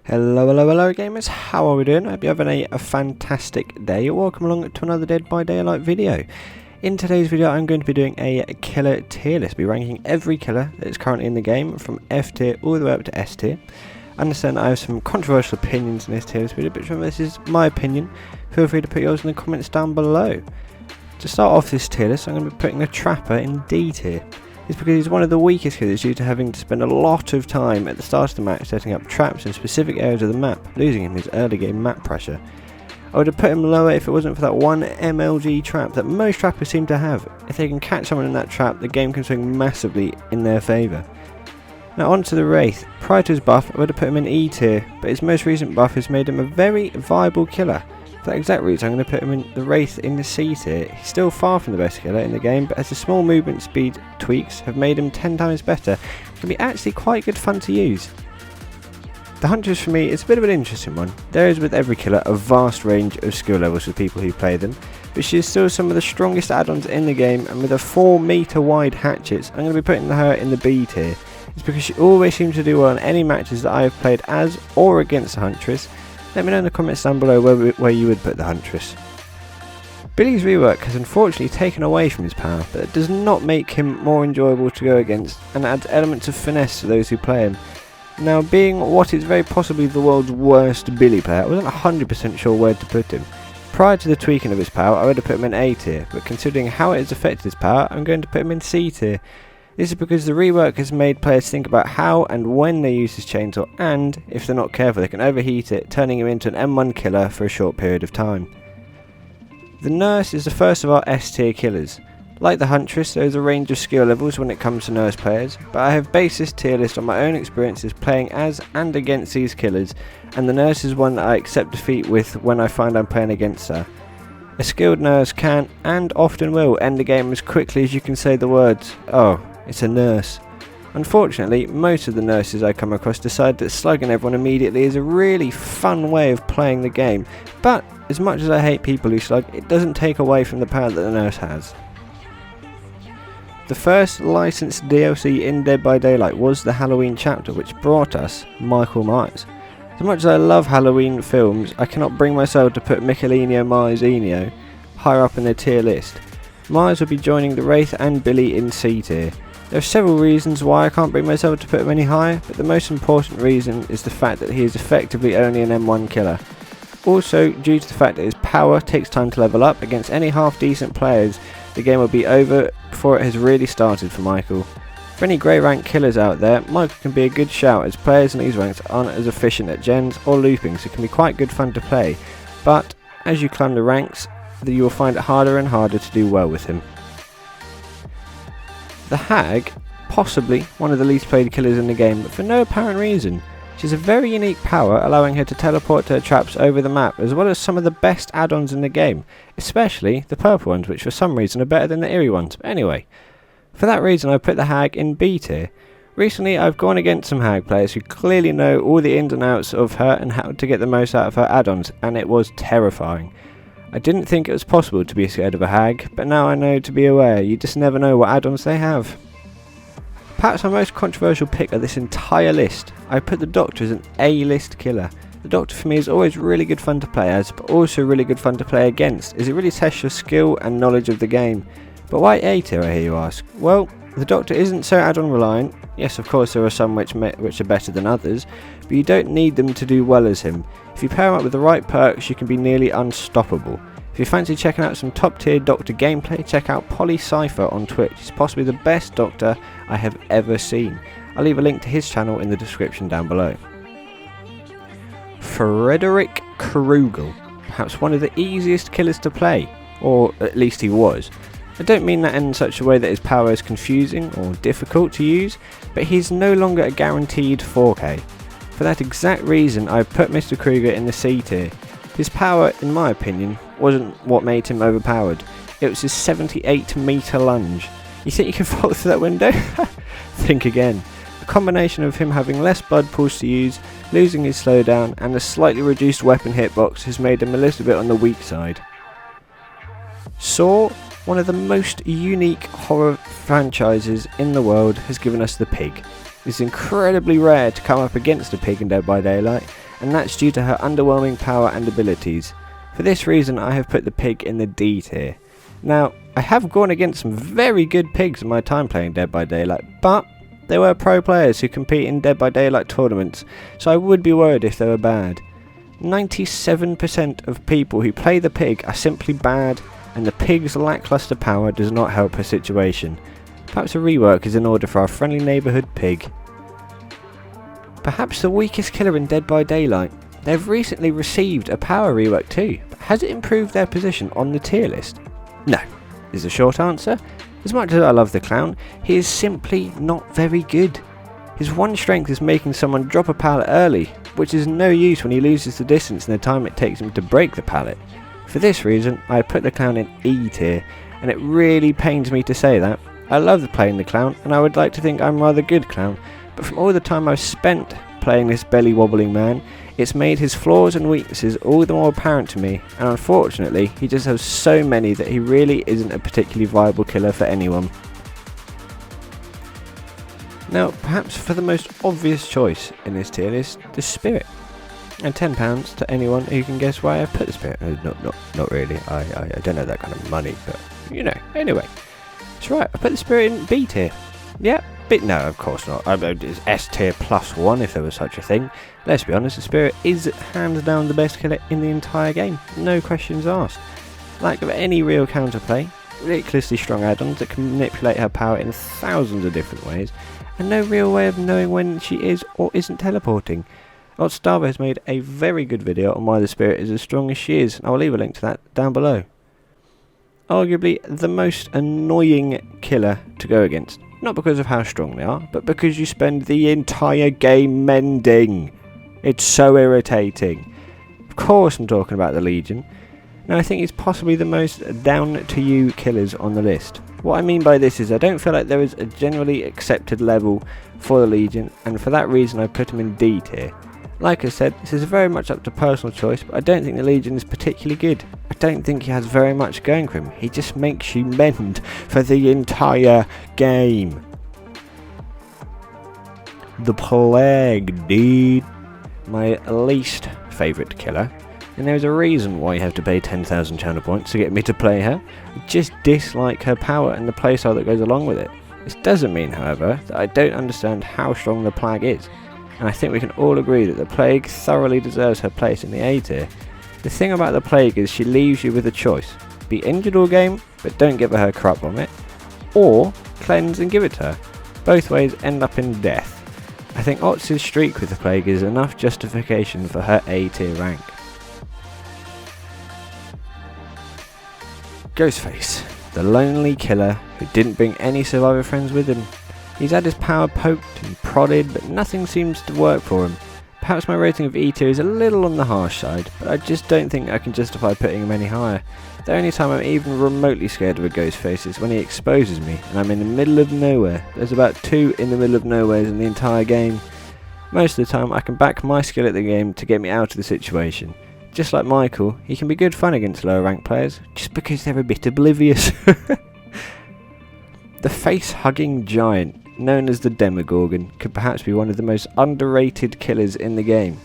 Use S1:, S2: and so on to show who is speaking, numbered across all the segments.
S1: Hello gamers, how are we doing? I hope you're having a fantastic day. Welcome along to another Dead by Daylight video. In today's video I'm going to be doing a killer tier list. I'll be ranking every killer that is currently in the game from F tier all the way up to S tier. I understand I have some controversial opinions in this tier list video, but remember this is my opinion. Feel free to put yours in the comments down below. To start off this tier list I'm going to be putting the Trapper in D tier. It's because he's one of the weakest killers due to having to spend a lot of time at the start of the match setting up traps in specific areas of the map, losing him his early game map pressure. I would have put him lower if it wasn't for that one MLG trap that most trappers seem to have. If they can catch someone in that trap, the game can swing massively in their favour. Now on to the Wraith. Prior to his buff I would have put him in E tier, but his most recent buff has made him a very viable killer. For that exact reason I'm going to put him in the Wraith in the C tier. He's still far from the best killer in the game, but as the small movement speed tweaks have made him 10 times better, it can be actually quite good fun to use. The Huntress for me is a bit of an interesting one. There is with every killer a vast range of skill levels for people who play them, but she is still some of the strongest add-ons in the game, and with her 4 meter wide hatchets I'm going to be putting her in the B tier. It's because she always seems to do well in any matches that I have played as or against the Huntress. Let me know in the comments down below where you would put the Huntress. Billy's rework has unfortunately taken away from his power, but it does not make him more enjoyable to go against, and adds elements of finesse to those who play him. Now, being what is very possibly the world's worst Billy player, I wasn't 100% sure where to put him. Prior to the tweaking of his power, I would have put him in A tier, but considering how it has affected his power, I'm going to put him in C tier. This is because the rework has made players think about how and when they use his chainsaw, and if they're not careful they can overheat it, turning him into an M1 killer for a short period of time. The Nurse is the first of our S tier killers. Like the Huntress, there is a range of skill levels when it comes to Nurse players, but I have based this tier list on my own experiences playing as and against these killers, and the Nurse is one that I accept defeat with when I find I'm playing against her. A skilled Nurse can, and often will, end the game as quickly as you can say the words, "Oh, it's a nurse." Unfortunately, most of the nurses I come across decide that slugging everyone immediately is a really fun way of playing the game, but as much as I hate people who slug, it doesn't take away from the power that the nurse has. The first licensed DLC in Dead by Daylight was the Halloween chapter, which brought us Michael Myers. As much as I love Halloween films, I cannot bring myself to put Michelino Myers-Eno higher up in the tier list. Myers will be joining the Wraith and Billy in C tier. There are several reasons why I can't bring myself to put him any higher, but the most important reason is the fact that he is effectively only an M1 killer. Also, due to the fact that his power takes time to level up against any half decent players, the game will be over before it has really started for Michael. For any grey rank killers out there, Michael can be a good shout as players in these ranks aren't as efficient at gens or looping, so it can be quite good fun to play, but as you climb the ranks, you will find it harder and harder to do well with him. The Hag, possibly one of the least played killers in the game, but for no apparent reason. She has a very unique power, allowing her to teleport her traps over the map, as well as some of the best add-ons in the game, especially the purple ones, which for some reason are better than the eerie ones. But anyway, for that reason I put the Hag in B tier. Recently I've gone against some Hag players who clearly know all the ins and outs of her and how to get the most out of her add-ons, and it was terrifying. I didn't think it was possible to be scared of a Hag, but now I know to be aware. You just never know what add-ons they have. Perhaps my most controversial pick of this entire list, I put the Doctor as an A-list killer. The Doctor for me is always really good fun to play as, but also really good fun to play against, as it really tests your skill and knowledge of the game. But why A tier, I hear you ask? Well, the Doctor isn't so add-on reliant. Yes, of course there are some which are better than others, but you don't need them to do well as him. If you pair him up with the right perks, you can be nearly unstoppable. If you fancy checking out some top tier Doctor gameplay, check out Polycypher on Twitch. He's possibly the best Doctor I have ever seen. I'll leave a link to his channel in the description down below. Frederick Krugel, perhaps one of the easiest killers to play, or at least he was. I don't mean that in such a way that his power is confusing or difficult to use, but he's no longer a guaranteed 4K. For that exact reason I've put Mr. Kruger in the C tier. His power, in my opinion, wasn't what made him overpowered. It was his 78 meter lunge. You think you can fall through that window? Think again. A combination of him having less blood pools to use, losing his slowdown, and a slightly reduced weapon hitbox has made him a little bit on the weak side. Saw, one of the most unique horror franchises in the world, has given us the Pig. It's incredibly rare to come up against a pig in Dead by Daylight, and that's due to her underwhelming power and abilities. For this reason I have put the pig in the D tier. Now, I have gone against some very good pigs in my time playing Dead by Daylight, but they were pro players who compete in Dead by Daylight tournaments, so I would be worried if they were bad. 97% of people who play the pig are simply bad, and the pig's lackluster power does not help her situation. Perhaps a rework is in order for our friendly neighbourhood pig. Perhaps the weakest killer in Dead by Daylight. They've recently received a power rework too, but has it improved their position on the tier list? No, is the short answer. As much as I love the clown, he is simply not very good. His one strength is making someone drop a pallet early, which is no use when he loses the distance and the time it takes him to break the pallet. For this reason, I put the clown in E tier, and it really pains me to say that. I love playing the clown, and I would like to think I'm a rather good clown, but from all the time I've spent playing this belly wobbling man, it's made his flaws and weaknesses all the more apparent to me, and unfortunately he just has so many that he really isn't a particularly viable killer for anyone. Now, perhaps for the most obvious choice in this tier list, the Spirit. And £10 to anyone who can guess why I've put the Spirit. Not really, I don't have that kind of money, but you know, anyway. That's right, I put the Spirit in B tier. Yeah, but no, of course not. It's S tier +1 if there was such a thing. Let's be honest, the Spirit is hands down the best killer in the entire game. No questions asked. Lack of any real counterplay, ridiculously strong add-ons that can manipulate her power in thousands of different ways, and no real way of knowing when she is or isn't teleporting. Otstava has made a very good video on why the Spirit is as strong as she is, and I will leave a link to that down below. Arguably the most annoying killer to go against. Not because of how strong they are, but because you spend the entire game mending. It's so irritating. Of course I'm talking about the Legion. Now I think he's possibly the most down to you killers on the list. What I mean by this is I don't feel like there is a generally accepted level for the Legion, and for that reason I put him in D tier. Like I said, this is very much up to personal choice, but I don't think the Legion is particularly good. I don't think he has very much going for him. He just makes you mend for the entire game. The Plague, dude. My least favourite killer. And there's a reason why you have to pay 10,000 channel points to get me to play her. I just dislike her power and the playstyle that goes along with it. This doesn't mean, however, that I don't understand how strong the Plague is. And I think we can all agree that the Plague thoroughly deserves her place in the A tier. The thing about the Plague is she leaves you with a choice. Be injured all game, but don't give her corrupt vomit, or cleanse and give it to her. Both ways end up in death. I think Otz's streak with the Plague is enough justification for her A tier rank. Ghostface, the lonely killer who didn't bring any survivor friends with him. He's had his power poked and prodded, but nothing seems to work for him. Perhaps my rating of E tier is a little on the harsh side, but I just don't think I can justify putting him any higher. The only time I'm even remotely scared of a Ghostface is when he exposes me and I'm in the middle of nowhere. There's about 2 in the middle of nowhere in the entire game. Most of the time I can back my skill at the game to get me out of the situation. Just like Michael, he can be good fun against lower ranked players, just because they're a bit oblivious. The face-hugging giant, known as the Demogorgon, could perhaps be one of the most underrated killers in the game.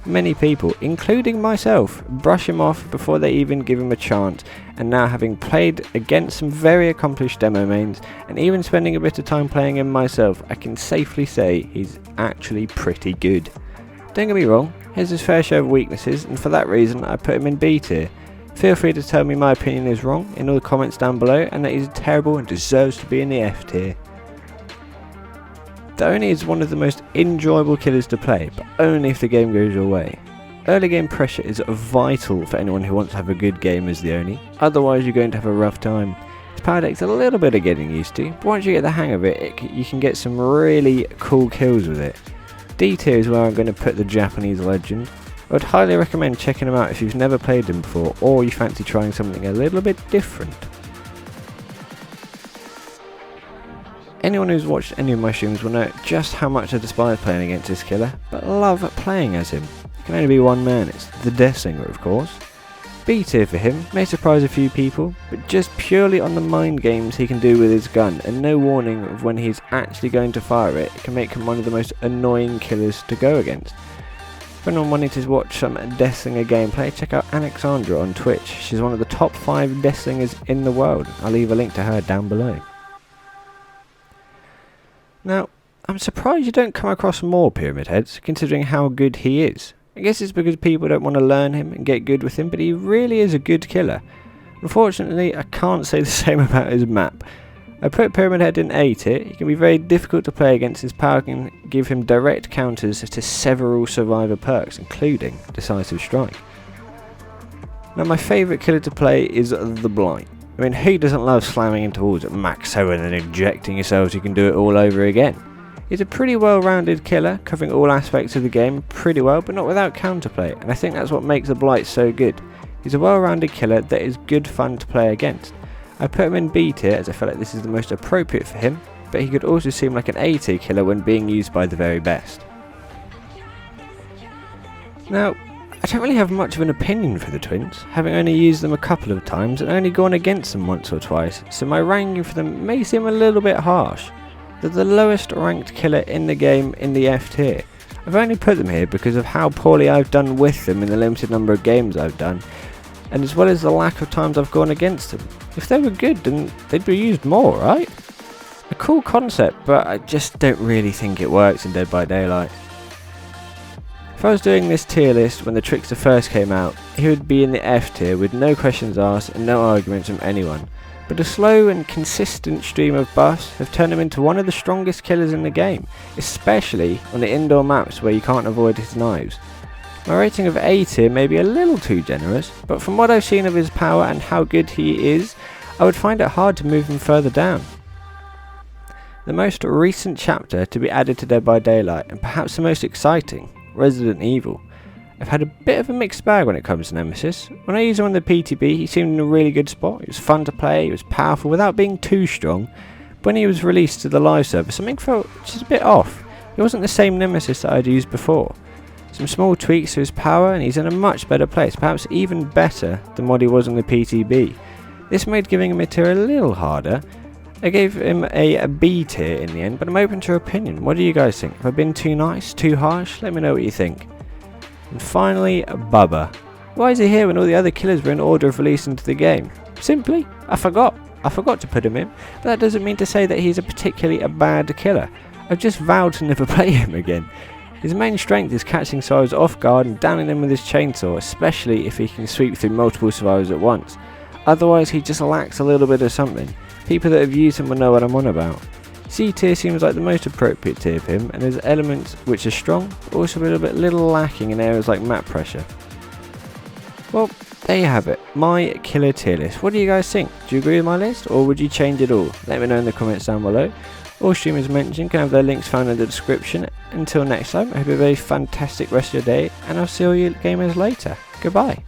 S1: Many people, including myself, brush him off before they even give him a chance, and now having played against some very accomplished demo mains, and even spending a bit of time playing him myself, I can safely say he's actually pretty good. Don't get me wrong, he has his fair share of weaknesses, and for that reason I put him in B tier. Feel free to tell me my opinion is wrong in all the comments down below, and that he's terrible and deserves to be in the F tier. The Oni is one of the most enjoyable killers to play, but only if the game goes your way. Early game pressure is vital for anyone who wants to have a good game as the Oni, otherwise you're going to have a rough time. His power takes a little bit of getting used to, but once you get the hang of it, you can get some really cool kills with it. D tier is where I'm going to put the Japanese legend. I would highly recommend checking him out if you've never played him before, or you fancy trying something a little bit different. Anyone who's watched any of my streams will know just how much I despise playing against this killer, but love playing as him. It can only be one man, it's the Death Singer of course. B tier for him, may surprise a few people, but just purely on the mind games he can do with his gun and no warning of when he's actually going to fire it can make him one of the most annoying killers to go against. If anyone wanting to watch some Deathslinger gameplay, check out Alexandra on Twitch. She's one of the top 5 Deathslingers in the world. I'll leave a link to her down below. Now, I'm surprised you don't come across more Pyramid Heads, considering how good he is. I guess it's because people don't want to learn him and get good with him, but he really is a good killer. Unfortunately, I can't say the same about his map. I put Pyramid Head in A tier. He can be very difficult to play against. His power can give him direct counters to several survivor perks, including Decisive Strike. Now, my favourite killer to play is the Blight. I mean, who doesn't love slamming into walls at max so and then ejecting yourself so you can do it all over again? He's a pretty well-rounded killer, covering all aspects of the game pretty well, but not without counterplay, and I think that's what makes the Blight so good. He's a well-rounded killer that is good fun to play against. I put him in B tier as I feel like this is the most appropriate for him, but he could also seem like an A tier killer when being used by the very best. Now, I don't really have much of an opinion for the twins, having only used them a couple of times and only gone against them once or twice, so my ranking for them may seem a little bit harsh. They're the lowest ranked killer in the game in the F tier. I've only put them here because of how poorly I've done with them in the limited number of games I've done, and as well as the lack of times I've gone against them. If they were good, then they'd be used more, right? A cool concept, but I just don't really think it works in Dead by Daylight. If I was doing this tier list when the Trickster first came out, he would be in the F tier with no questions asked and no arguments from anyone. But a slow and consistent stream of buffs have turned him into one of the strongest killers in the game, especially on the indoor maps where you can't avoid his knives. My rating of A tier may be a little too generous, but from what I've seen of his power and how good he is, I would find it hard to move him further down. The most recent chapter to be added to Dead by Daylight, and perhaps the most exciting, Resident Evil. I've had a bit of a mixed bag when it comes to Nemesis. When I used him on the PTB, he seemed in a really good spot. He was fun to play, he was powerful without being too strong. But when he was released to the live server, something felt just a bit off. He wasn't the same Nemesis that I'd used before. Some small tweaks to his power and he's in a much better place, perhaps even better than what he was on the PTB. This made giving him a tier a little harder. I gave him a B tier in the end, but I'm open to your opinion. What do you guys think? Have I been too nice, too harsh? Let me know what you think. And finally, Bubba. Why is he here when all the other killers were in order of release into the game? Simply, I forgot to put him in, but that doesn't mean to say that he's particularly a bad killer. I've just vowed to never play him again. His main strength is catching survivors off guard and downing them with his chainsaw, especially if he can sweep through multiple survivors at once. Otherwise he just lacks a little bit of something. People that have used him will know what I'm on about. C tier seems like the most appropriate tier for him, and there's elements which are strong, but also a little lacking in areas like map pressure. Well, there you have it, my killer tier list. What do you guys think? Do you agree with my list, or would you change it all? Let me know in the comments down below. All streamers mentioned can have their links found in the description. Until next time, I hope you have a very fantastic rest of your day, and I'll see all you gamers later. Goodbye.